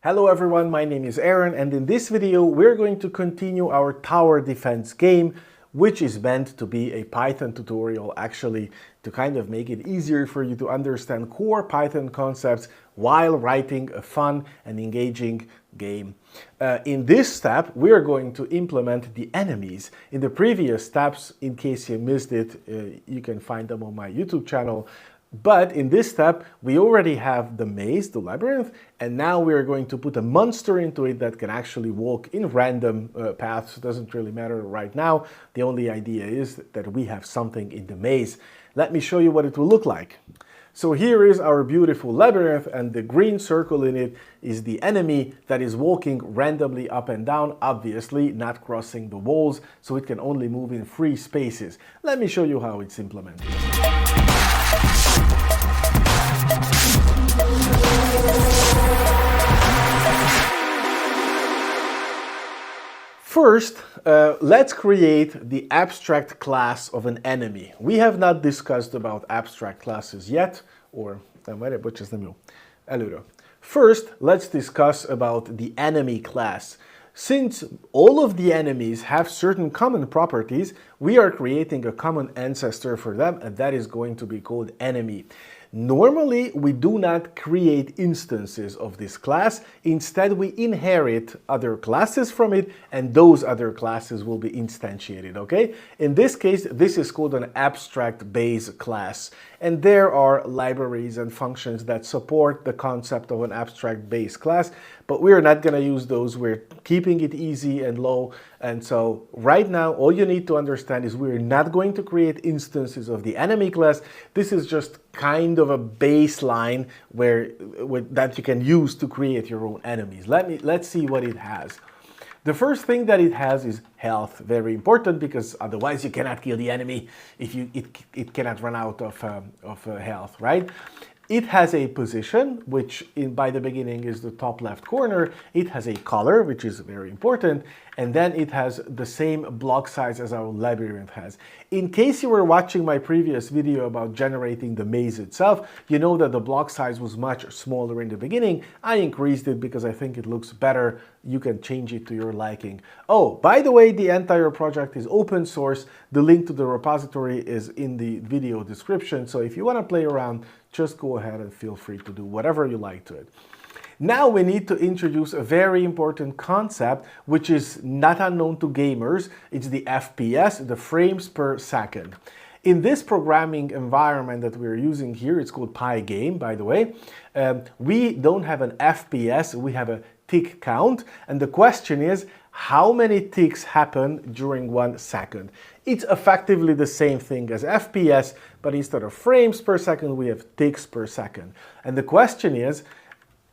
Hello everyone, my name is Aaron, and in this video we're going to continue our tower defense game, which is meant to be a Python tutorial, actually, to kind of make it easier for you to understand core Python concepts while writing a fun and engaging game. In this step, we are going to implement the enemies. In the previous steps, in case you missed it, you can find them on my YouTube channel. But in this step, we already have the maze, the labyrinth, and now we are going to put a monster into it that can actually walk in random paths. It doesn't really matter right now. The only idea is that we have something in the maze. Let me show you what it will look like. So here is our beautiful labyrinth, and the green circle in it is the enemy that is walking randomly up and down, obviously not crossing the walls, so it can only move in free spaces. Let me show you how it's implemented. First, let's create the abstract class of an enemy. We have not discussed about abstract classes yet, First, let's discuss about the enemy class. Since all of the enemies have certain common properties, we are creating a common ancestor for them, and that is going to be called enemy. Normally, we do not create instances of this class. Instead, we inherit other classes from it, and those other classes will be instantiated, okay? In this case, this is called an abstract base class. And there are libraries and functions that support the concept of an abstract base class, but we're not going to use those. We're keeping it easy and low. And so right now, all you need to understand is we're not going to create instances of the enemy class. This is just kind of a baseline that you can use to create your own enemies. Let's see what it has. The first thing that it has is health, very important, because otherwise you cannot kill the enemy if it cannot run out of health, right? It has a position, which by the beginning is the top left corner. It has a color, which is very important, and then it has the same block size as our labyrinth has. In case you were watching my previous video about generating the maze itself, you know that the block size was much smaller in the beginning. I increased it because I think it looks better. You can change it to your liking. Oh, by the way, the entire project is open source. The link to the repository is in the video description, so if you want to play around, just go ahead and feel free to do whatever you like to it. Now we need to introduce a very important concept, which is not unknown to gamers. It's the FPS, the frames per second. In this programming environment that we're using here, it's called Pygame, by the way, we don't have an FPS, we have a tick count. And the question is, how many ticks happen during 1 second? It's effectively the same thing as FPS, but instead of frames per second, we have ticks per second. And the question is,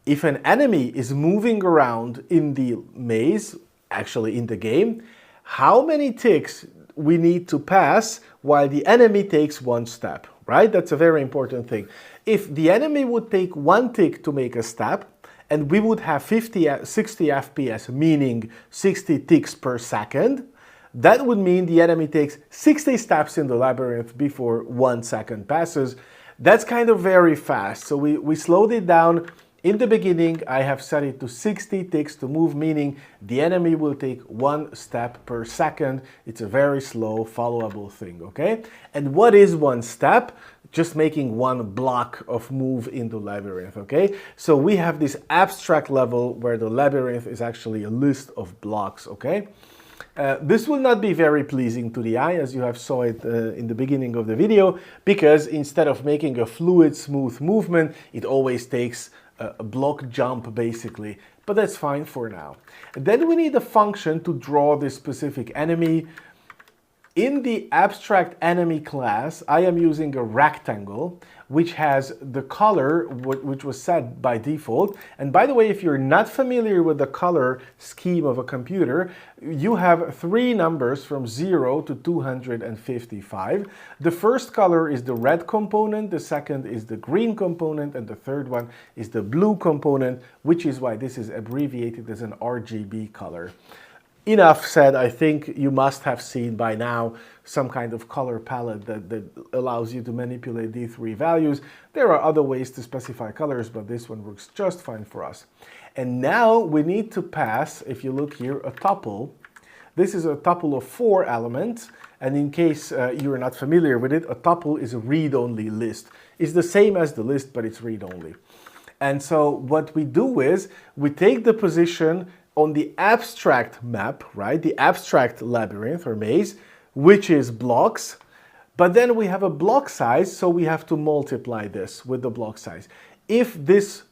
if an enemy is moving around in the maze, actually in the game, how many ticks we need to pass while the enemy takes 1 step, right? That's a very important thing. If the enemy would take 1 tick to make a step, and we would have 60 FPS, meaning 60 ticks per second, that would mean the enemy takes 60 steps in the labyrinth before 1 second passes. That's kind of very fast, so we slowed it down. In the beginning, I have set it to 60 ticks to move, meaning the enemy will take 1 step per second. It's a very slow, followable thing, okay? And what is 1 step? Just making 1 block of move in the labyrinth, okay? So we have this abstract level where the labyrinth is actually a list of blocks, okay? This will not be very pleasing to the eye, as you have saw it in the beginning of the video, because instead of making a fluid, smooth movement, it always takes a block jump, basically. But that's fine for now. Then we need a function to draw this specific enemy. In the abstract enemy class, I am using a rectangle, which has the color which was set by default. And by the way, if you're not familiar with the color scheme of a computer, you have 3 numbers from 0 to 255. The first color is the red component, the second is the green component, and the third one is the blue component, which is why this is abbreviated as an RGB color. enough said. I think you must have seen by now some kind of color palette that allows you to manipulate these three values. There are other ways to specify colors, but this one works just fine for us. And now we need to pass, if you look here, a tuple. This is a tuple of 4 elements, and in case you're not familiar with it, a tuple is a read-only list. It's the same as the list, but it's read-only. And so what we do is we take the position on the abstract map, right? The abstract labyrinth or maze, which is blocks, but then we have a block size, so we have to multiply this with the block size. If this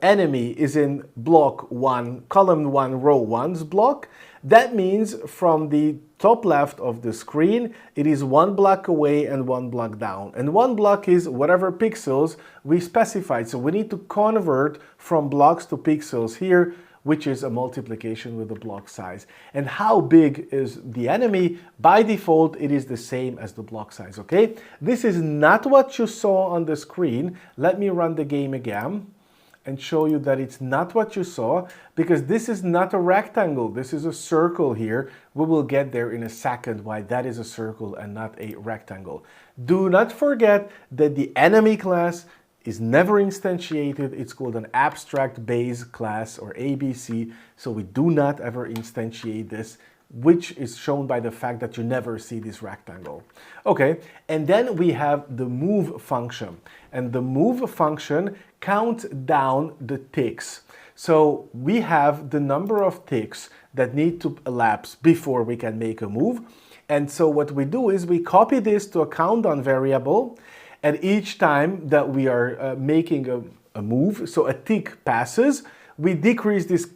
enemy is in block 1, column 1, row 1's block, that means from the top left of the screen, it is 1 block away and 1 block down. And 1 block is whatever pixels we specified. So we need to convert from blocks to pixels here, which is a multiplication with the block size. And how big is the enemy? By default, it is the same as the block size, okay? This is not what you saw on the screen. Let me run the game again and show you that it's not what you saw, because this is not a rectangle. This is a circle here. We will get there in a second why that is a circle and not a rectangle. Do not forget that the enemy class is never instantiated. It's called an abstract base class, or ABC, so we do not ever instantiate this, which is shown by the fact that you never see this rectangle. Okay, and then we have the move function, and the move function counts down the ticks. So we have the number of ticks that need to elapse before we can make a move, and so what we do is we copy this to a countdown variable, and each time that we are making a move, so a tick passes, we decrease this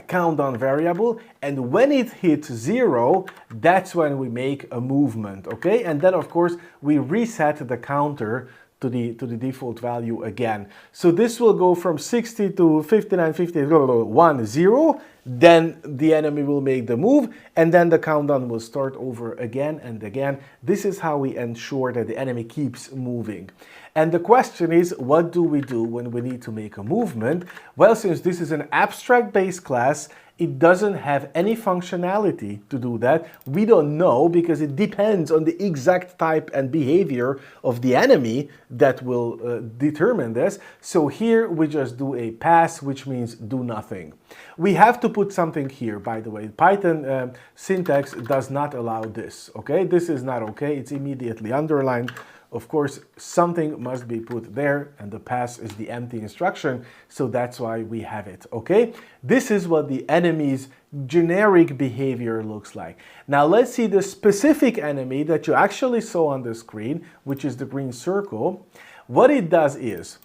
countdown variable, and when it hits 0, that's when we make a movement, okay? And then of course we reset the counter to the default value again. So this will go from 60 to 59, 50, 1, 0, then the enemy will make the move, and then the countdown will start over again and again. This is how we ensure that the enemy keeps moving. And the question is, what do we do when we need to make a movement? Well, since this is an abstract base class, it doesn't have any functionality to do that. We don't know, because it depends on the exact type and behavior of the enemy that will determine this. So here we just do a pass, which means do nothing. We have to put something here, by the way. Python syntax does not allow this, okay? This is not okay. It's immediately underlined. Of course, something must be put there, and the pass is the empty instruction, so that's why we have it, okay? This is what the enemy's generic behavior looks like. Now let's see the specific enemy that you actually saw on the screen, which is the green circle. What it does is,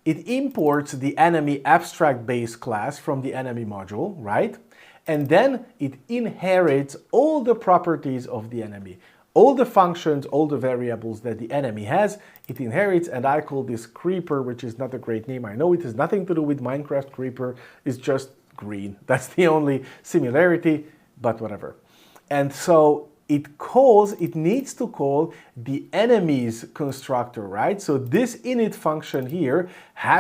it imports the enemy abstract base class from the enemy module, right? And then it inherits all the properties of the enemy. All the functions, all the variables that the enemy has, it inherits, and I call this creeper, which is not a great name. I know it has nothing to do with Minecraft creeper, it's just green. That's the only similarity, but whatever. And so it needs to call the enemy's constructor, right? So this init function here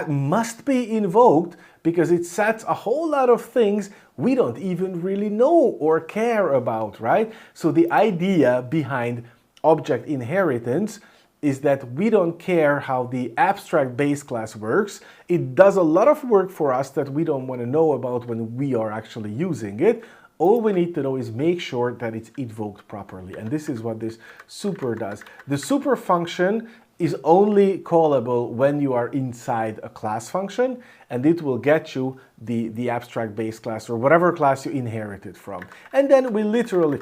must be invoked, because it sets a whole lot of things we don't even really know or care about, right? So the idea behind object inheritance is that we don't care how the abstract base class works. It does a lot of work for us that we don't want to know about when we are actually using it. All we need to know is make sure that it's invoked properly. And this is what this super does. The super function is only callable when you are inside a class function, and it will get you the abstract base class or whatever class you inherited from. And then we literally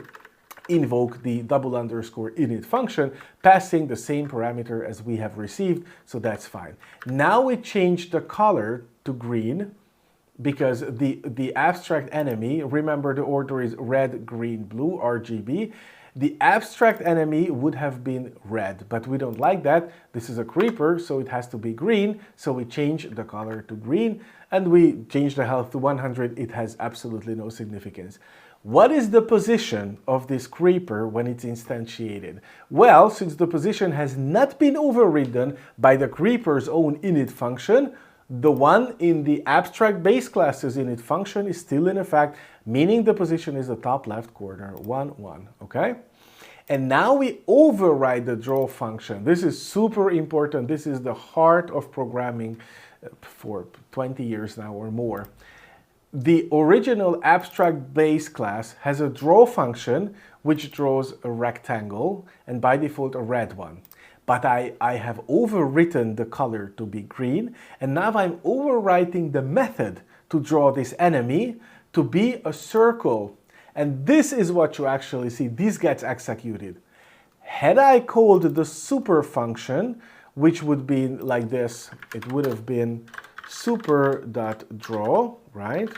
invoke the _init function, passing the same parameter as we have received, so that's fine. Now we change the color to green, because the abstract enemy, remember the order is red, green, blue, RGB. The abstract enemy would have been red, but we don't like that. This is a creeper, so it has to be green. So we change the color to green, and we change the health to 100. It has absolutely no significance. What is the position of this creeper when it's instantiated? Well, since the position has not been overridden by the creeper's own init function, The one in the abstract base class's init function is still in effect, meaning the position is the top left corner, 1, 1, okay? And now we override the draw function. This is super important. This is the heart of programming for 20 years now or more. The original abstract base class has a draw function which draws a rectangle, and by default a red one. But I have overwritten the color to be green, and now I'm overwriting the method to draw this enemy to be a circle. And this is what you actually see. This gets executed. Had I called the super function, which would be like this, it would have been super.draw, right?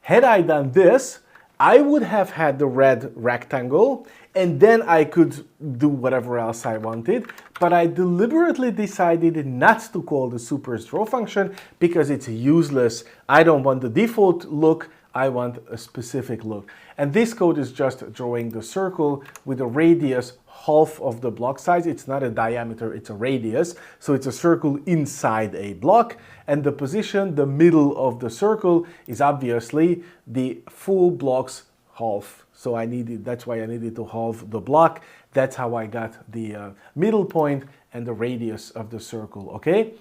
Had I done this, I would have had the red rectangle, and then I could do whatever else I wanted, but I deliberately decided not to call the super's draw function because it's useless. I don't want the default look, I want a specific look. And this code is just drawing the circle with a radius half of the block size. It's not a diameter, it's a radius. So it's a circle inside a block. And the position, the middle of the circle, is obviously the full block's half. So that's why I needed to halve the block. That's how I got the middle point and the radius of the circle, okay?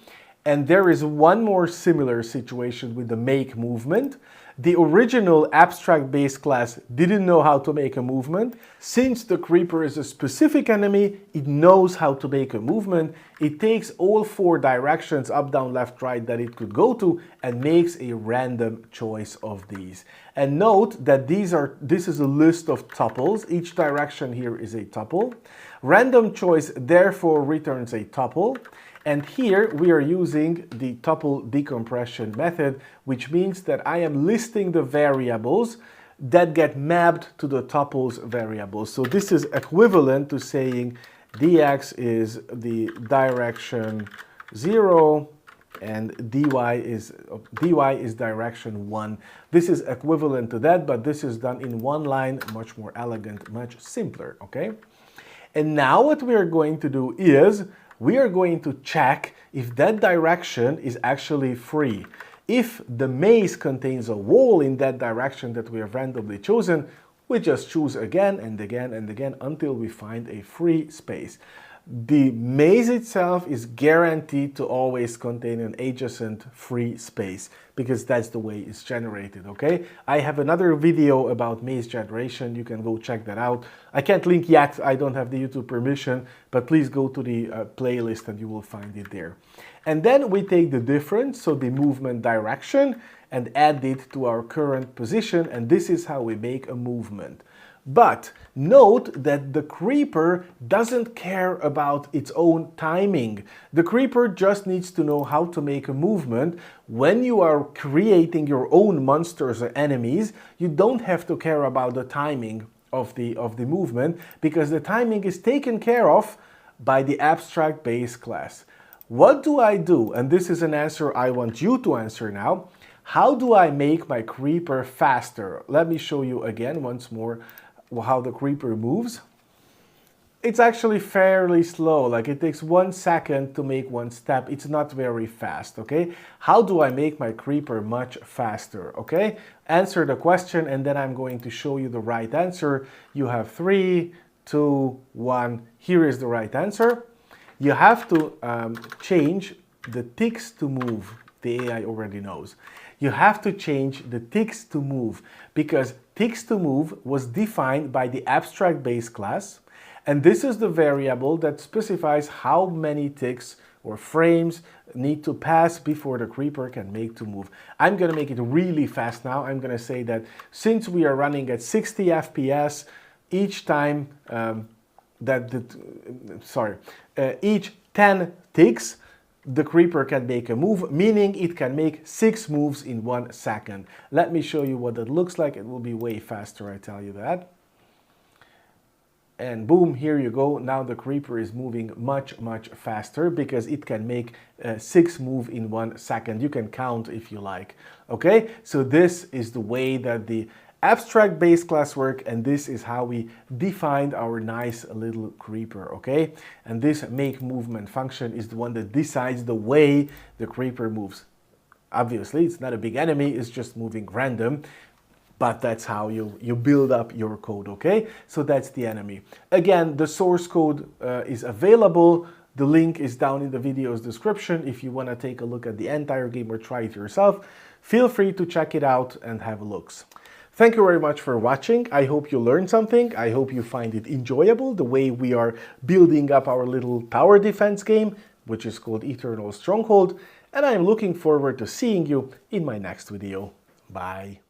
And there is one more similar situation with the make movement. The original abstract base class didn't know how to make a movement. Since the creeper is a specific enemy, it knows how to make a movement. It takes all 4 directions, up, down, left, right, that it could go to and makes a random choice of these. And note that this is a list of tuples. Each direction here is a tuple. Random choice therefore returns a tuple. And here we are using the tuple decompression method, which means that I am listing the variables that get mapped to the tuples variables. So this is equivalent to saying dx is the direction 0 and dy is direction 1. This is equivalent to that, but this is done in one line, much more elegant, much simpler, okay? And now what we are going to do is we are going to check if that direction is actually free. If the maze contains a wall in that direction that we have randomly chosen, we just choose again and again and again until we find a free space. The maze itself is guaranteed to always contain an adjacent free space because that's the way it's generated, okay? I have another video about maze generation. You can go check that out. I can't link yet. I don't have the YouTube permission, but please go to the playlist and you will find it there. And then we take the difference, so the movement direction, and add it to our current position, and this is how we make a movement. But note that the creeper doesn't care about its own timing. The creeper just needs to know how to make a movement. When you are creating your own monsters or enemies, you don't have to care about the timing of the movement because the timing is taken care of by the abstract base class. What do I do? And this is an answer I want you to answer now. How do I make my creeper faster? Let me show you again once more how the creeper moves. It's actually fairly slow, like it takes 1 second to make one step. It's not very fast, okay? How do I make my creeper much faster, okay? Answer the question and then I'm going to show you the right answer. You have 3, 2, 1. Here is the right answer. You have to change the ticks to move. The AI already knows. You have to change the ticks to move because ticks to move was defined by the abstract base class, and this is the variable that specifies how many ticks or frames need to pass before the creeper can make to move. I'm going to make it really fast now. I'm going to say that since we are running at 60 FPS, each time each 10 ticks, the creeper can make a move, meaning it can make 6 moves in 1 second. Let me show you what that looks like. It will be way faster, I tell you that. And boom, here you go. Now the creeper is moving much, much faster because it can make 6 moves in 1 second. You can count if you like. Okay, so this is the way that the abstract base class work, and this is how we defined our nice little creeper, okay? And this make movement function is the one that decides the way the creeper moves. Obviously, it's not a big enemy, it's just moving random, but that's how you build up your code, okay? So that's the enemy. Again, the source code is available. The link is down in the video's description. If you want to take a look at the entire game or try it yourself, feel free to check it out and have a look. Thank you very much for watching. I hope you learned something. I hope you find it enjoyable, the way we are building up our little tower defense game, which is called Eternal Stronghold. And I am looking forward to seeing you in my next video. Bye.